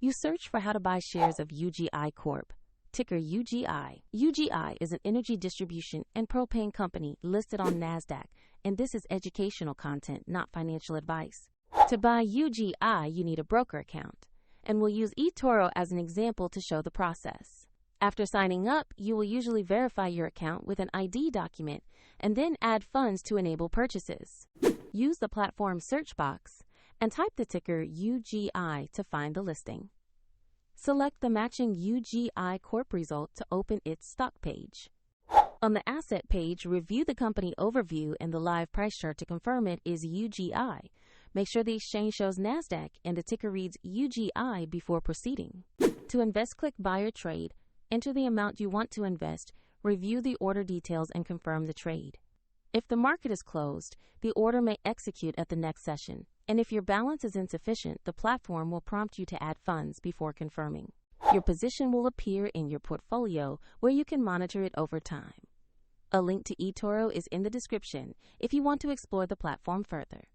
You search for how to buy shares of UGI Corp, ticker UGI. UGI is an energy distribution and propane company listed on NASDAQ, and this is educational content, not financial advice. To buy UGI, you need a broker account, and we'll use eToro as an example to show the process. After signing up, you will usually verify your account with an ID document and then add funds to enable purchases. Use the platform search box and type the ticker UGI to find the listing. Select the matching UGI Corp result to open its stock page. On the asset page, review the company overview and the live price chart to confirm it is UGI. Make sure the exchange shows NASDAQ and the ticker reads UGI before proceeding. To invest, click Buy or Trade. Enter the amount you want to invest, review the order details, and confirm the trade. If the market is closed, the order may execute at the next session, and if your balance is insufficient, the platform will prompt you to add funds before confirming. Your position will appear in your portfolio where you can monitor it over time. A link to eToro is in the description if you want to explore the platform further.